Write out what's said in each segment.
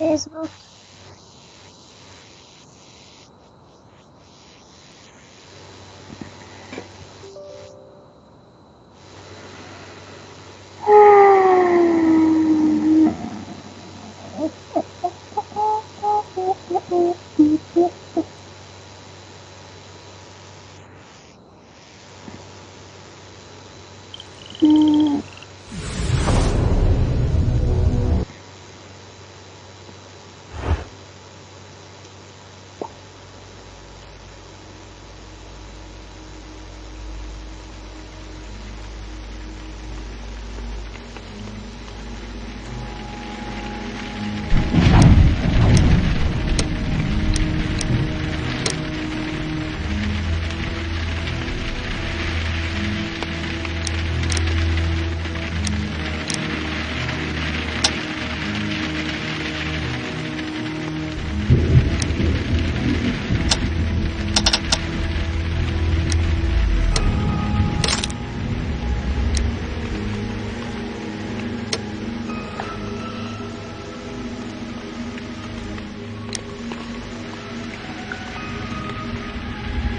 Facebook.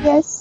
Yes.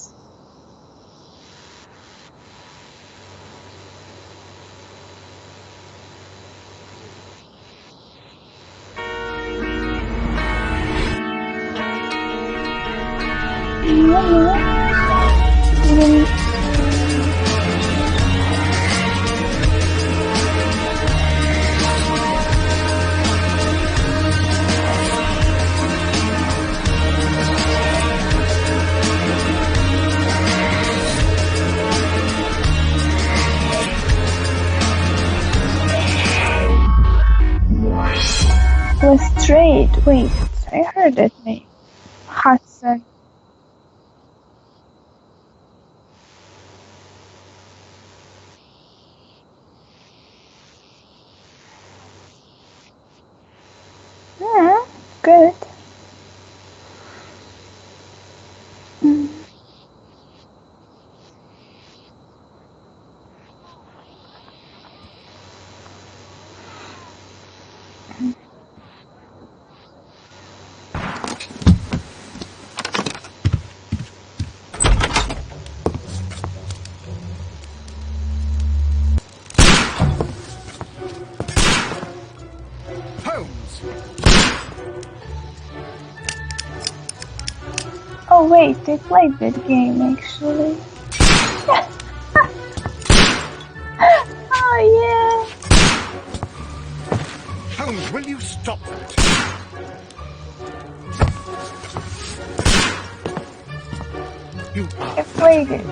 Lestrade. Wait, I heard that name. Hudson. Yeah, good. Oh wait, they played that game actually. Oh yeah. Holmes, will you stop that? You I played it.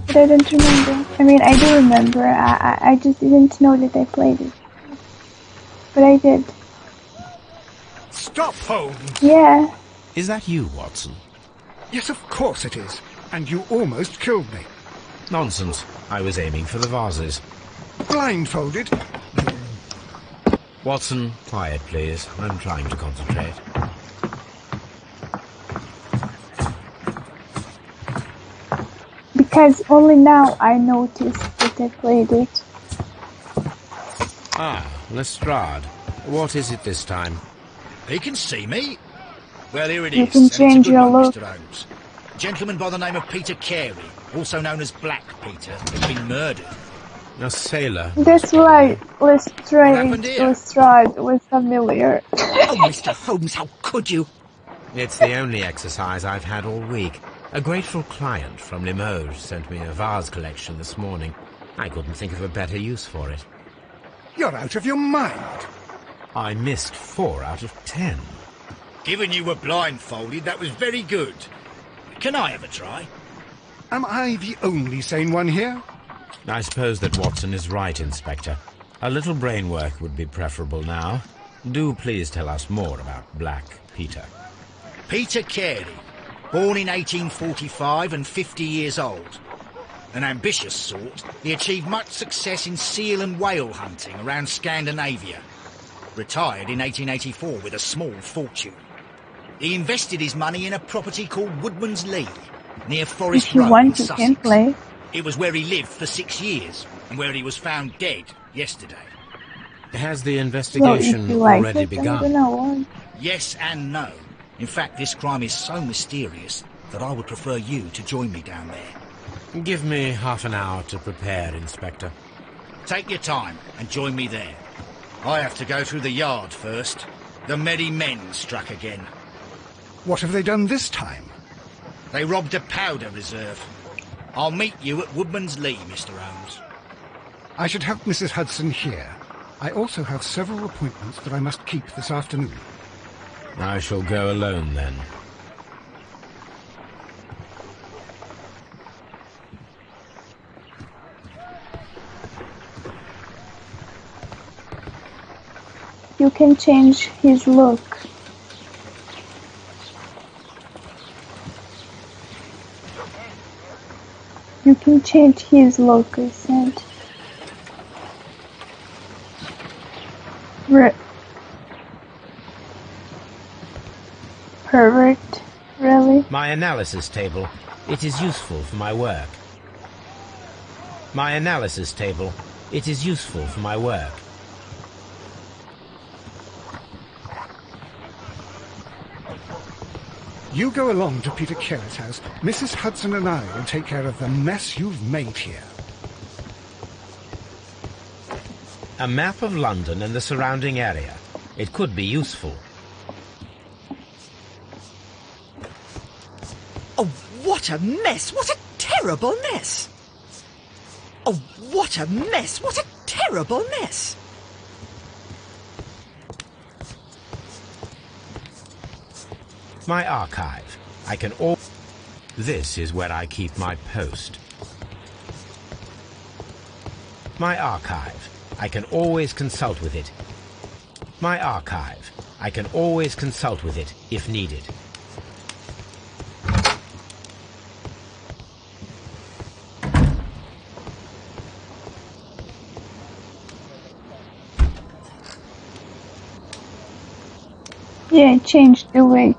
But I don't remember. I mean, I do remember. I just didn't know that I played it. But I did. Stop, Holmes! Yeah. Is that you, Watson? Yes, of course it is. And you almost killed me. Nonsense. I was aiming for the vases. Blindfolded? Watson, quiet, please. I'm trying to concentrate. Because only now I noticed that I played it. Ah, Lestrade. What is it this time? He can see me. Well, here it You is. can change your look. Mr. Holmes. A gentleman by the name of Peter Carey, also known as Black Peter, has been murdered. A sailor. That's why Lestrade was familiar. Oh, Mr. Holmes, how could you? It's the only exercise I've had all week. A grateful client from Limoges sent me a vase collection this morning. I couldn't think of a better use for it. You're out of your mind. I missed 4 out of 10. Given you were blindfolded, that was very good. Can I have a try? Am I the only sane one here? I suppose that Watson is right, Inspector. A little brain work would be preferable now. Do please tell us more about Black Peter. Peter Carey, born in 1845 and 50 years old. An ambitious sort, he achieved much success in seal and whale hunting around Scandinavia. Retired in 1884 with a small fortune. He invested his money in a property called Woodman's Lee, near Forest If you Road want, in you Sussex. can play. It was where he lived for 6 years, and where he was found dead yesterday. Has the So if investigation you like already it, then I don't begun? know what. Yes and no. In fact, this crime is so mysterious that I would prefer you to join me down there. Give me half an hour to prepare, Inspector. Take your time and join me there. I have to go through the yard first. The Medi men struck again. What have they done this time? They robbed a powder reserve. I'll meet you at Woodman's Lee, Mr. Holmes. I should have Mrs. Hudson here. I also have several appointments that I must keep this afternoon. I shall go alone, then. You can change his look. You can change his look, I said. Pervert, really? My analysis table. It is useful for my work. My analysis table. It is useful for my work. You go along to Peter Carey's house. Mrs. Hudson and I will take care of the mess you've made here. A map of London and the surrounding area. It could be useful. Oh, what a mess! What a terrible mess! Oh, what a mess! What a terrible mess! My archive. I can all... This is where I keep my post. My archive. I can always consult with it. My archive. I can always consult with it if needed. Yeah, I changed the way.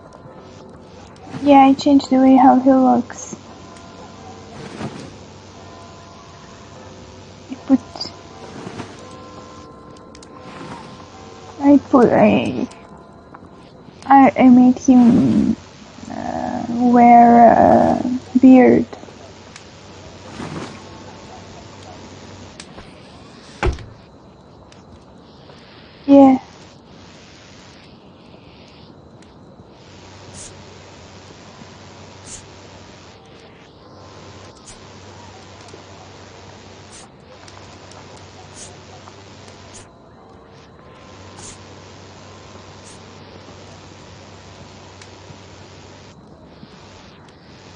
Yeah, I changed the way how he looks. I made him wear a beard. Yeah.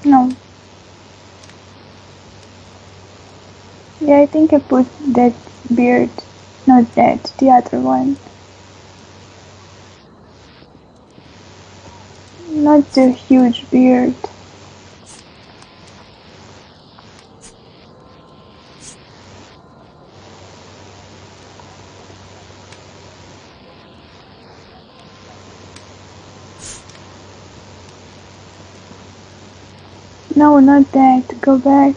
No. Yeah, I think I put that beard. Not that, the other one. Not the huge beard. No, not that. Go back.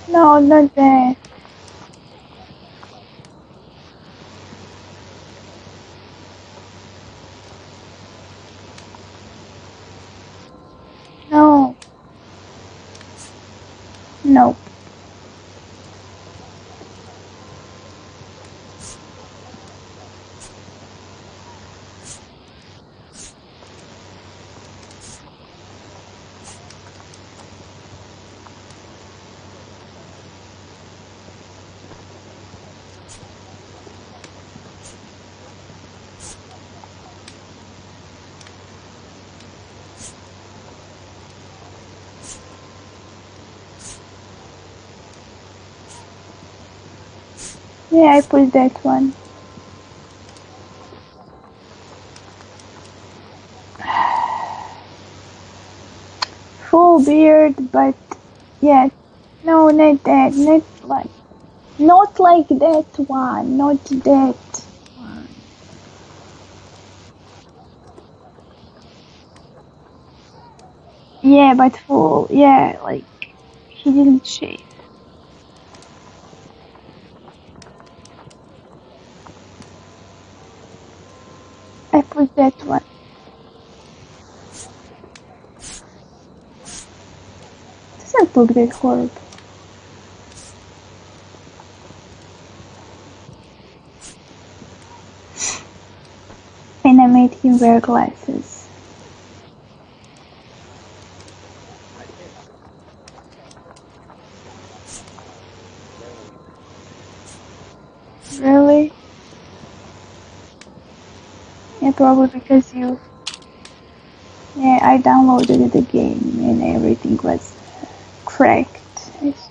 No, not that. No. No. Yeah, I put that one. Full beard, but yeah, no, not that, not like that one, not that one. Yeah, but full, yeah, like He didn't shave. I put that one. Doesn't look that horrible. And I made him wear glasses. Really? Yeah, probably because you... Yeah, I downloaded the game and everything was cracked, I suppose.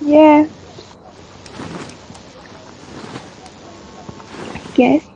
Yeah, I guess.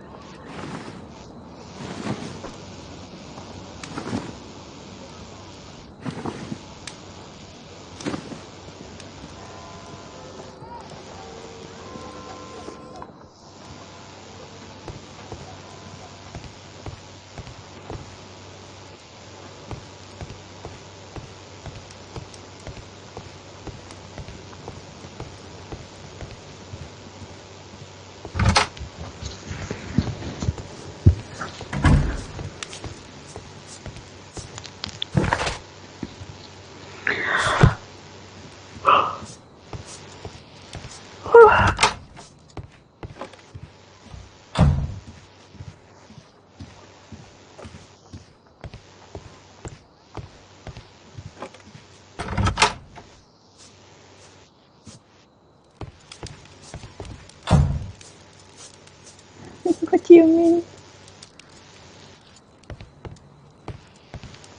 What do you mean?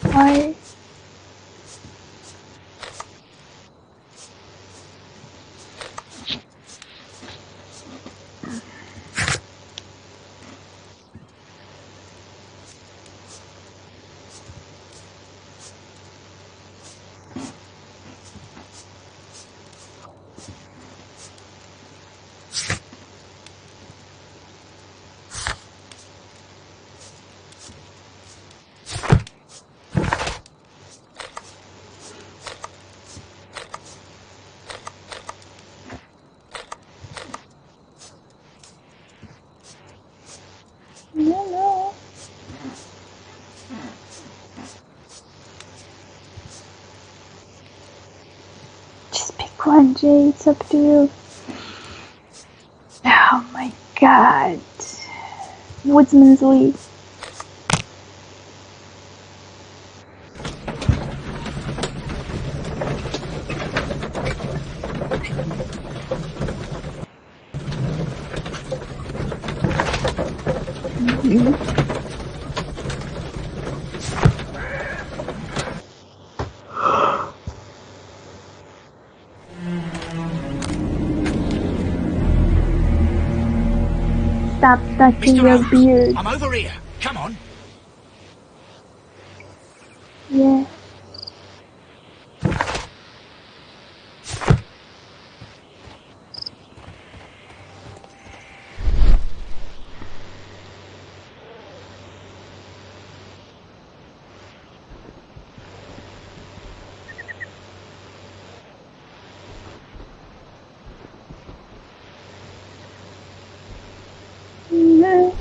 Why? No. Just pick one, Jay. It's up to you. Oh my god. Woodsman's Lee. Stop touching Mr. your Holmes, beard. I'm over here. Come on. Yeah. No.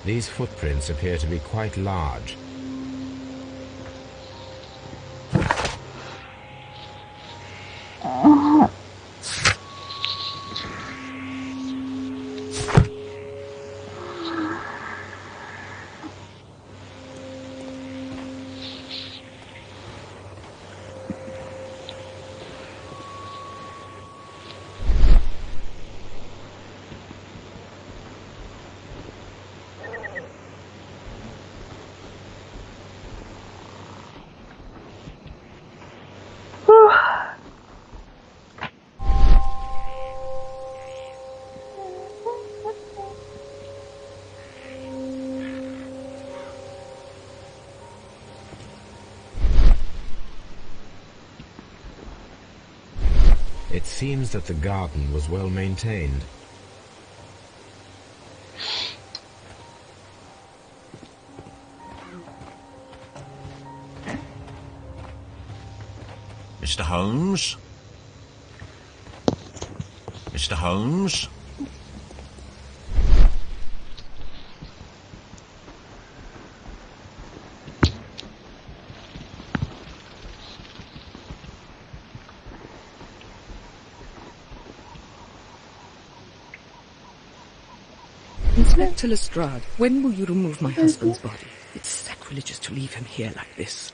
These footprints appear to be quite large. It seems that the garden was well maintained. Mr. Holmes? Mr. Holmes? Inspector Lestrade, when will you remove my husband's body? It's sacrilegious to leave him here like this.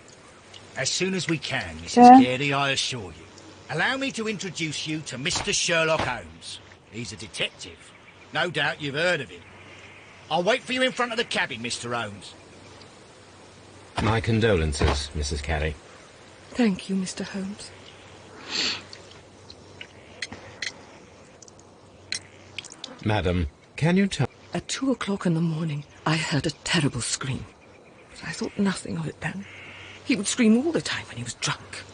As soon as we can, Mrs. Yeah. Carey, I assure you. Allow me to introduce you to Mr. Sherlock Holmes. He's a detective. No doubt you've heard of him. I'll wait for you in front of the cabin, Mr. Holmes. My condolences, Mrs. Carey. Thank you, Mr. Holmes. Madam, can you tell... At 2 o'clock in the morning, I heard a terrible scream. But I thought nothing of it then. He would scream all the time when he was drunk.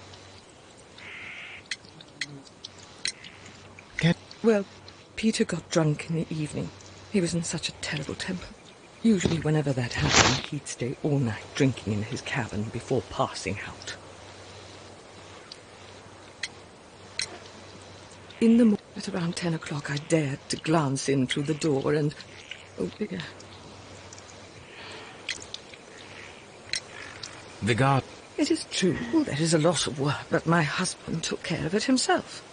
Well, Peter got drunk in the evening. He was in such a terrible temper. Usually whenever that happened, he'd stay all night drinking in his cabin before passing out. In the morning, at around 10 o'clock, I dared to glance in through the door and... oh dear. The guard... It is true, there is a lot of work, but my husband took care of it himself.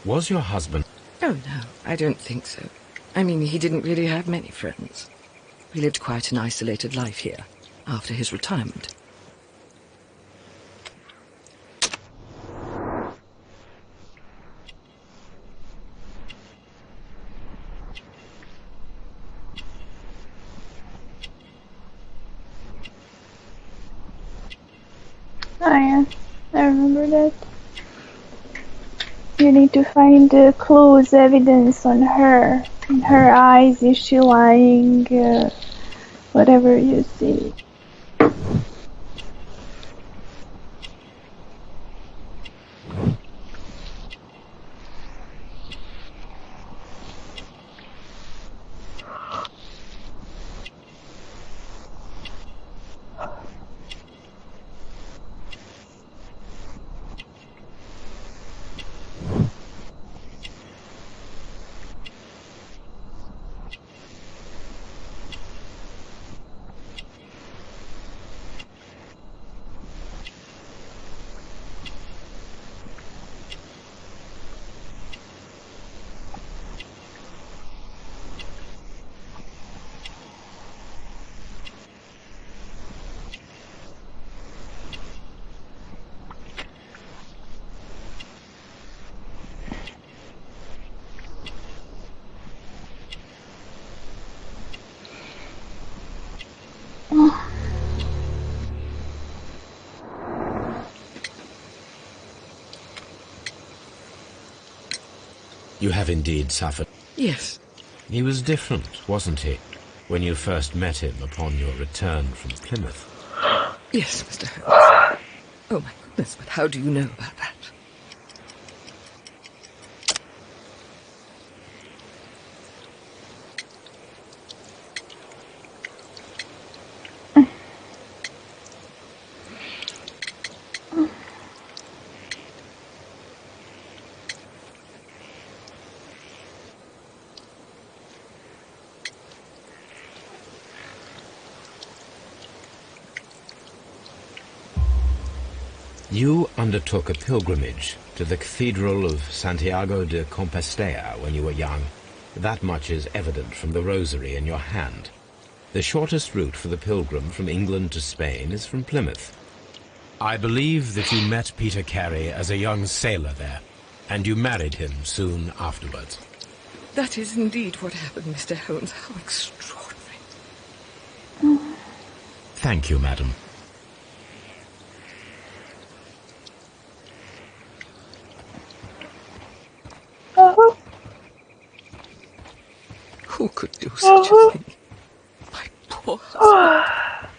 Was your husband... Oh, no, I don't think so. I mean, he didn't really have many friends. He lived quite an isolated life here, after his retirement. Oh yeah, I remember that. You need to find the clues, evidence on her. In her eyes, is she lying? Whatever you see. You have indeed suffered. Yes. He was different, wasn't he, when you first met him upon your return from Plymouth? Yes, Mr. Holmes. Oh, my goodness, but how do you know about that? You undertook a pilgrimage to the Cathedral of Santiago de Compostela when you were young. That much is evident from the rosary in your hand. The shortest route for the pilgrim from England to Spain is from Plymouth. I believe that you met Peter Carey as a young sailor there, and you married him soon afterwards. That is indeed what happened, Mr. Holmes. How extraordinary. Thank you, madam. Who could do such a thing? My poor husband.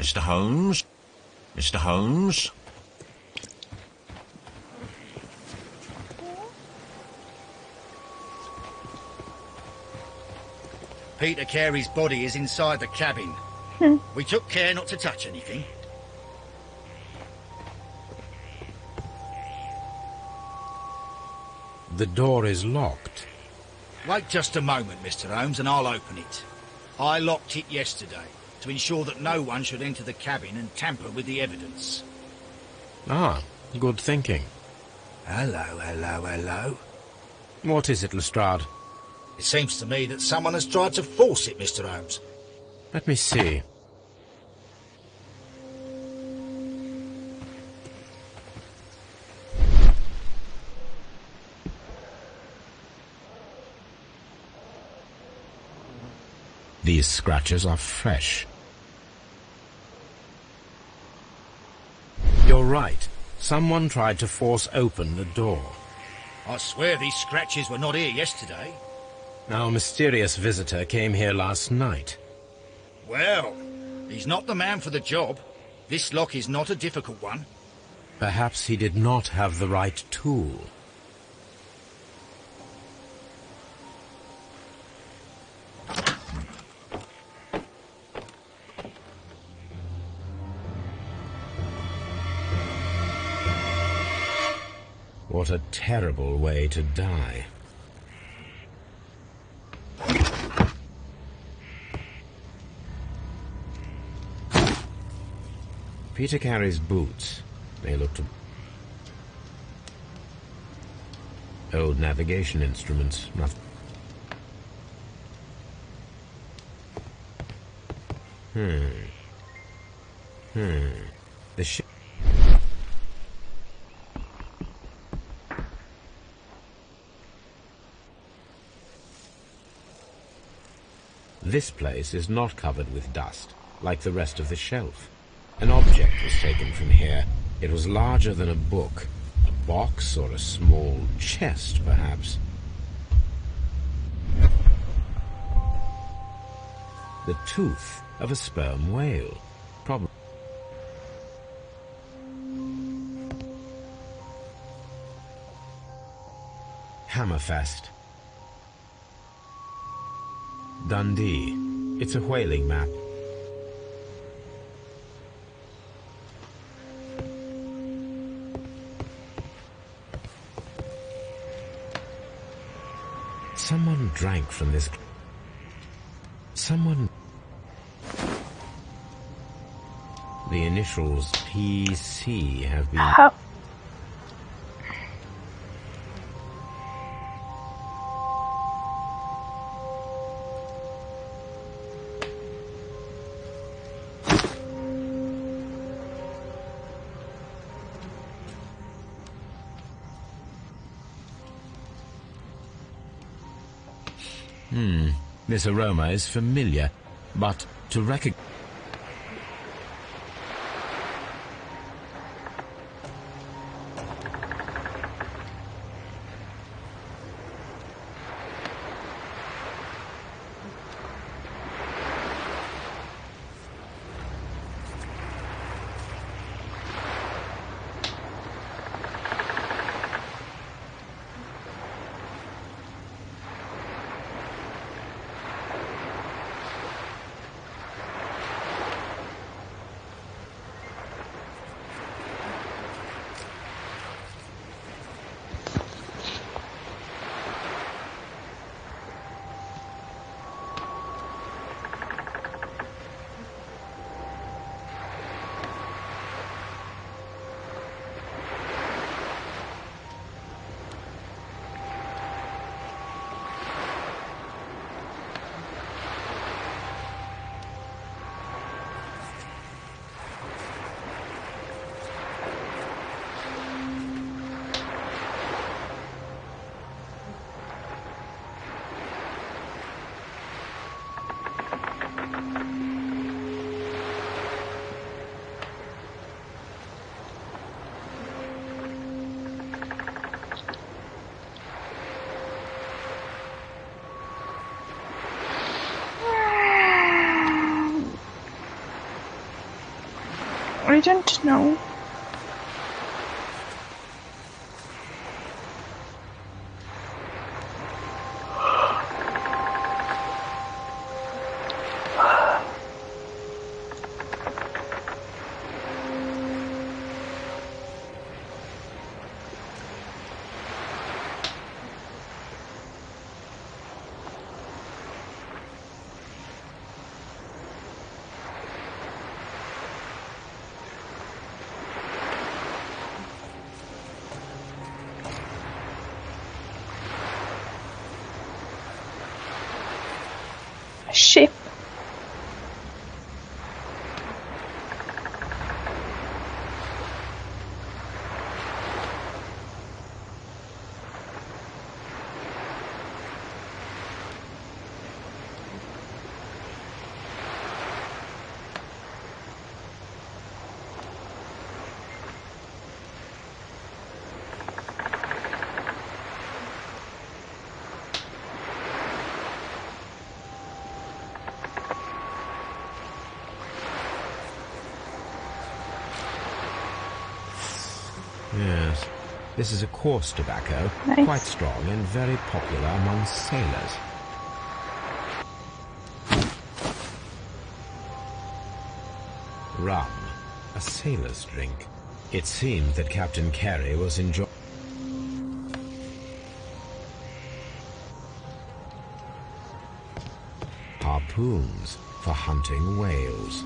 Mr. Holmes? Mr. Holmes? Peter Carey's body is inside the cabin. We took care not to touch anything. The door is locked. Wait just a moment, Mr. Holmes, and I'll open it. I locked it yesterday to ensure that no one should enter the cabin and tamper with the evidence. Ah, good thinking. Hello, hello, hello. What is it, Lestrade? It seems to me that someone has tried to force it, Mr. Holmes. Let me see. These scratches are fresh. You're right. Someone tried to force open the door. I swear these scratches were not here yesterday. Our mysterious visitor came here last night. Well, he's not the man for the job. This lock is not a difficult one. Perhaps he did not have the right tool. What a terrible way to die. Peter Carey's boots. They look to... Old navigation instruments. Nothing. The ship... This place is not covered with dust, like the rest of the shelf. An object was taken from here. It was larger than a book. A box or a small chest, perhaps. The tooth of a sperm whale. Probably. Hammerfest. Dundee. It's a whaling map. Someone drank from this... Someone... The initials PC have been... How? This aroma is familiar, but to recognize... don't know. Ship. Yes, this is a coarse tobacco, Nice. quite strong and very popular among sailors. Rum, a sailor's drink. It seemed that Captain Carey was enjoying... harpoons for hunting whales.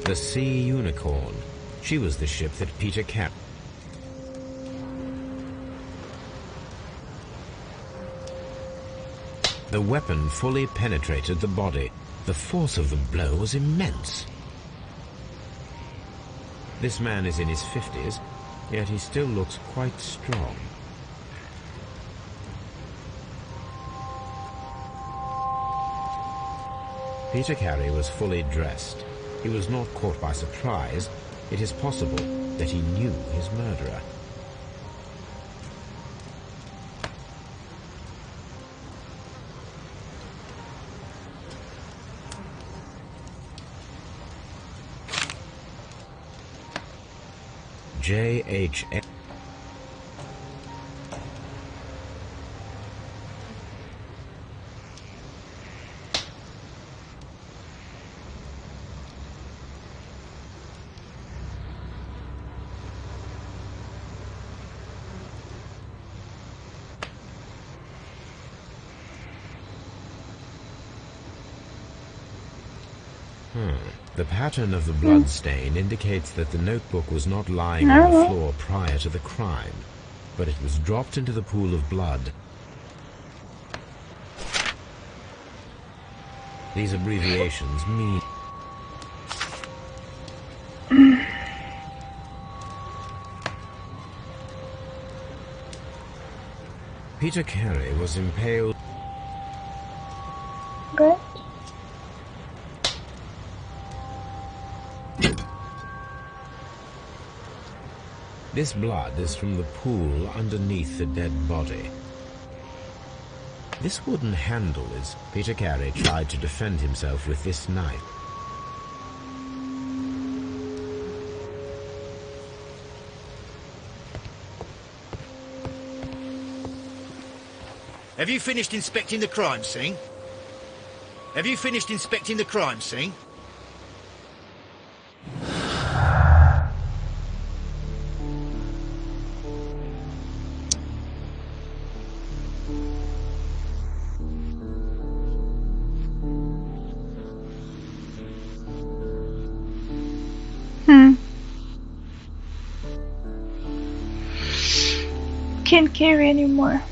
The Sea Unicorn. She was the ship that Peter Carey... The weapon fully penetrated the body. The force of the blow was immense. This man is in his 50s, yet he still looks quite strong. Peter Carey was fully dressed. He was not caught by surprise. It is possible that he knew his murderer. J.H.A. The pattern of the blood stain indicates that the notebook was not lying on the floor prior to the crime, but it was dropped into the pool of blood. These abbreviations mean... Peter Carey was impaled... Good. This blood is from the pool underneath the dead body. This wooden handle is... Peter Carey tried to defend himself with this knife. Have you finished inspecting the crime scene? Have you finished inspecting the crime scene? Can't carry anymore.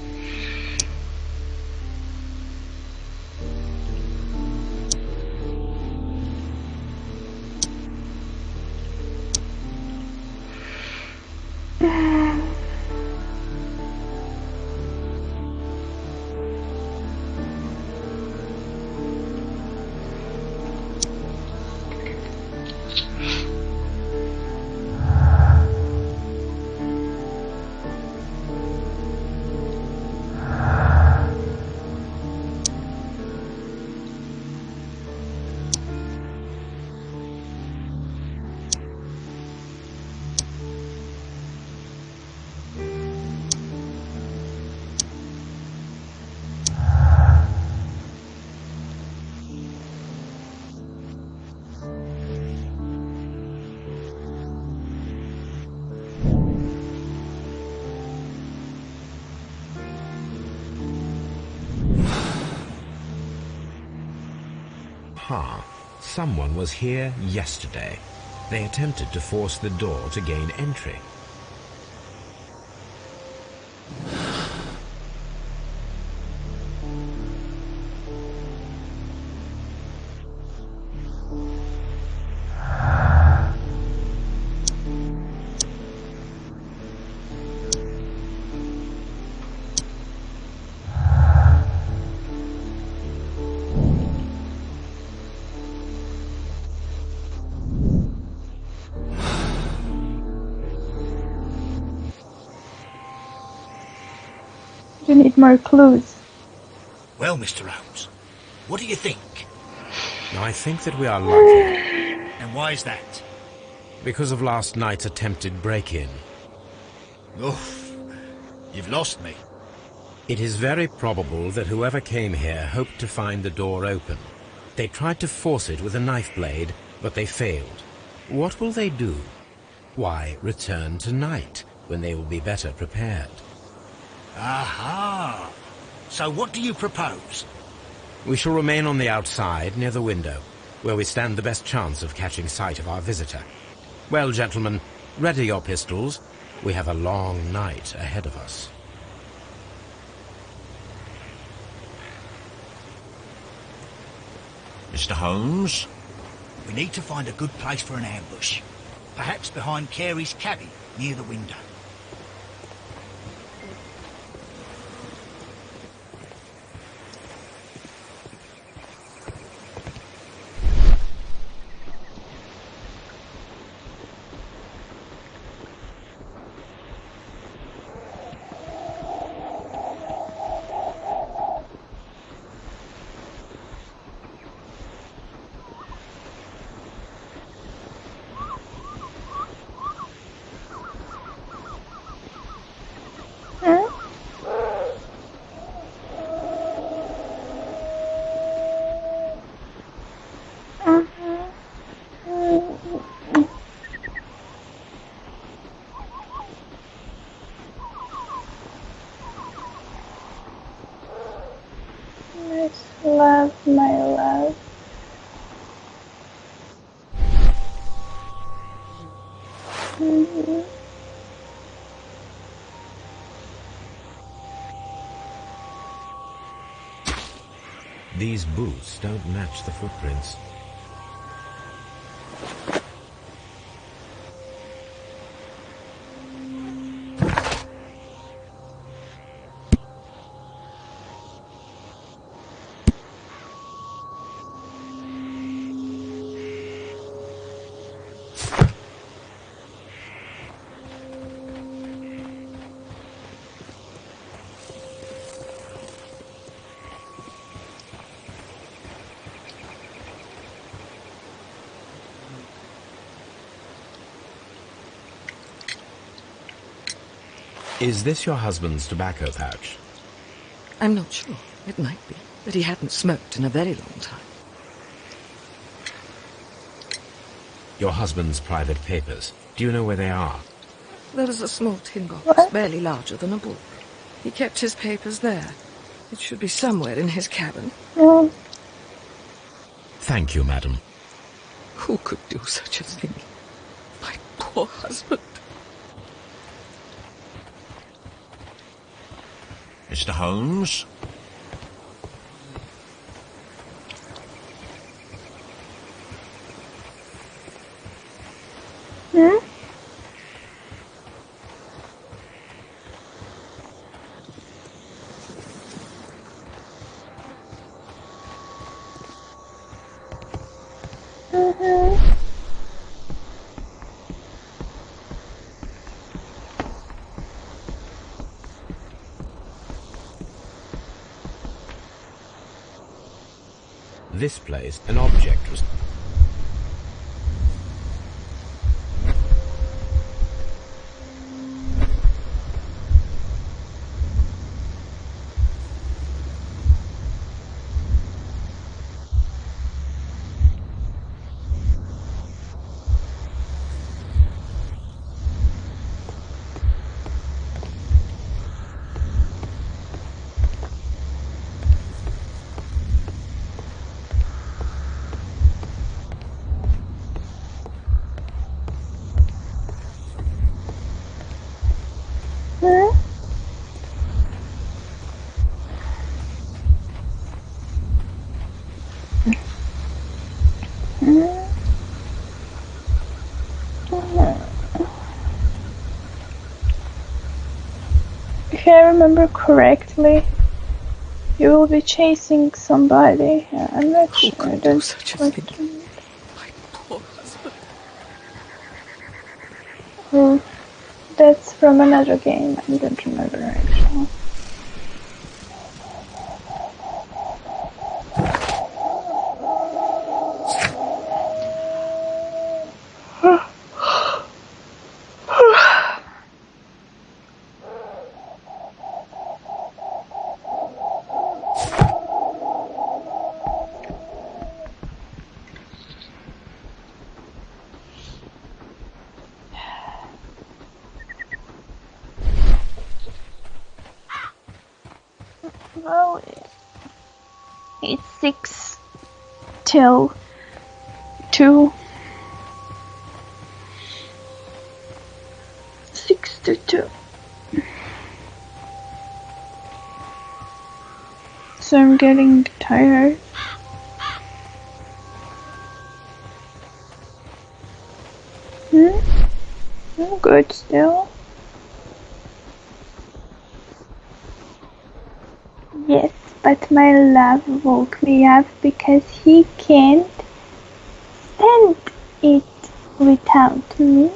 Aha! Someone was here yesterday. They attempted to force the door to gain entry. You need more clues. Well, Mr. Holmes, what do you think? I think that we are lucky, And why is that? because of last night's attempted break-in. Oof, you've lost me. It is very probable that whoever came here hoped to find the door open. They tried to force it with a knife blade, but they failed. What will they do? Why, return tonight, when they will be better prepared. Aha! So what do you propose? We shall remain on the outside, near the window, where we stand the best chance of catching sight of our visitor. Well, gentlemen, ready your pistols. We have a long night ahead of us. Mr. Holmes? We need to find a good place for an ambush. Perhaps behind Carey's cabin, near the window. Love, my love. These boots don't match the footprints. Is this your husband's tobacco pouch? I'm not sure. It might be. But he hadn't smoked in a very long time. Your husband's private papers. Do you know where they are? There is a small tin box, What? barely larger than a book. He kept his papers there. It should be somewhere in his cabin. Oh, Thank you, madam. Who could do such a thing? My poor husband. Mr. Holmes? This place, an object was... If I remember correctly, you will be chasing somebody. I'm not Who sure. I could do don't such a quite thing? remember. My poor husband. Oh, that's from another game. I don't remember actually. Well, it's 6 till 2. 6 to 2. So I'm getting tired. I'm good still. Yes, but my love woke me up because he can't stand it without me.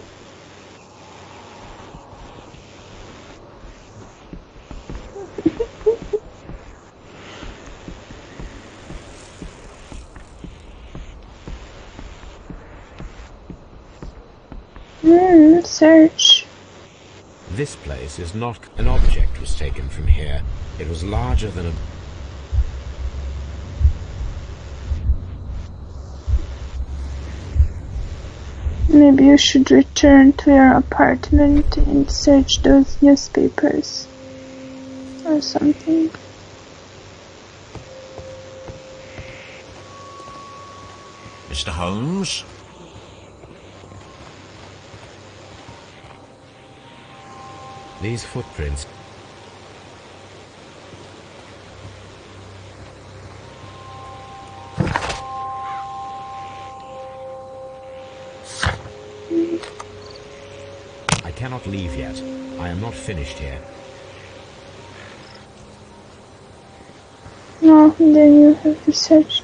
Search. This place is not... An object was taken from here. It was larger than a... Maybe you should return to your apartment and search those newspapers. Or something. Mr. Holmes? These footprints... I cannot leave yet. I am not finished here. No, then you have to search.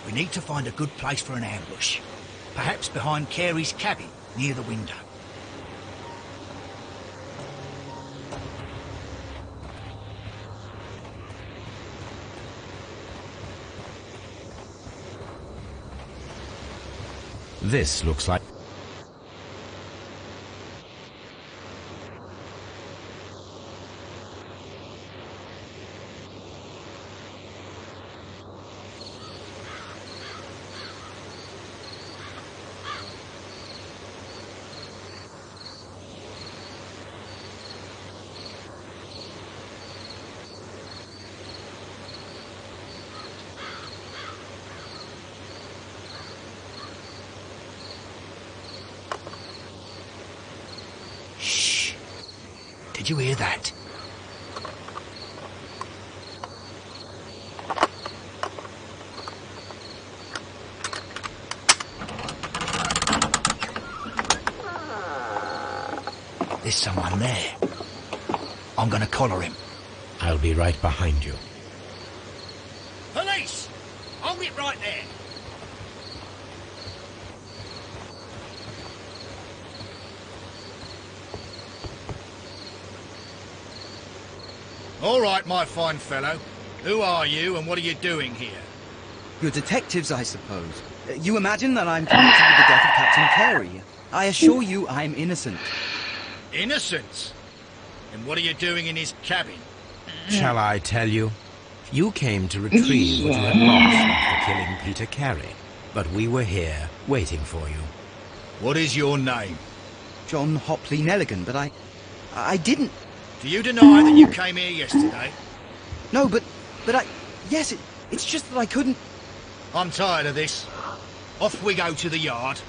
We need to find a good place for an ambush. Perhaps behind Carey's cabin, near the window. This looks like... Shh. Did you hear that? There's someone there. I'm gonna collar him. I'll be right behind you. Police! Hold it right there. All right, my fine fellow. Who are you and what are you doing here? You're detectives, I suppose. You imagine that I'm connected with the death of Captain Carey. I assure you I'm innocent. Innocent? And what are you doing in his cabin? Shall I tell you? You came to retrieve what you had lost after killing Peter Carey. But we were here, waiting for you. What is your name? John Hopley Nelligan, but I didn't... Do you deny that you came here yesterday? No, but I... Yes, it's just that I couldn't... I'm tired of this. Off we go to the yard.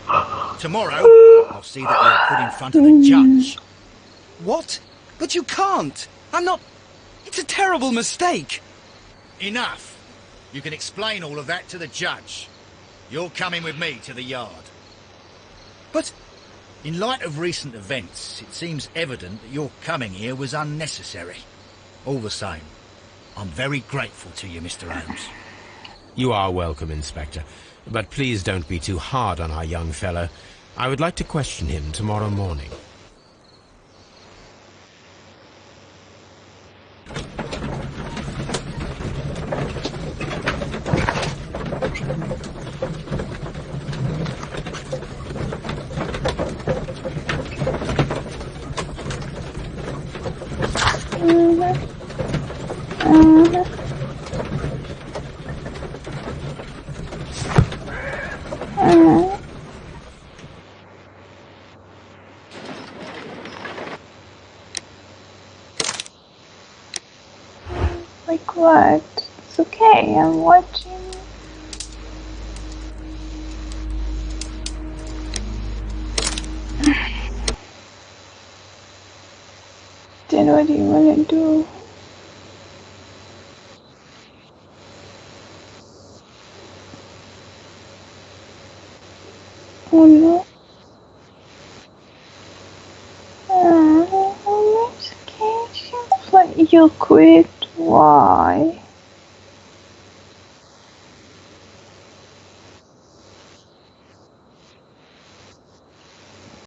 Tomorrow, I'll see that you're put in front of the judge. What? But you can't! I'm not... It's a terrible mistake! Enough. You can explain all of that to the judge. You're coming with me to the yard. But In light of recent events, it seems evident that your coming here was unnecessary. All the same, I'm very grateful to you, Mr. Holmes. You are welcome, Inspector. But please don't be too hard on our young fellow. I would like to question him tomorrow morning. Like what? It's okay, I'm watching. Then what do you wanna do? Oh no. Investigation. But you quit. Why?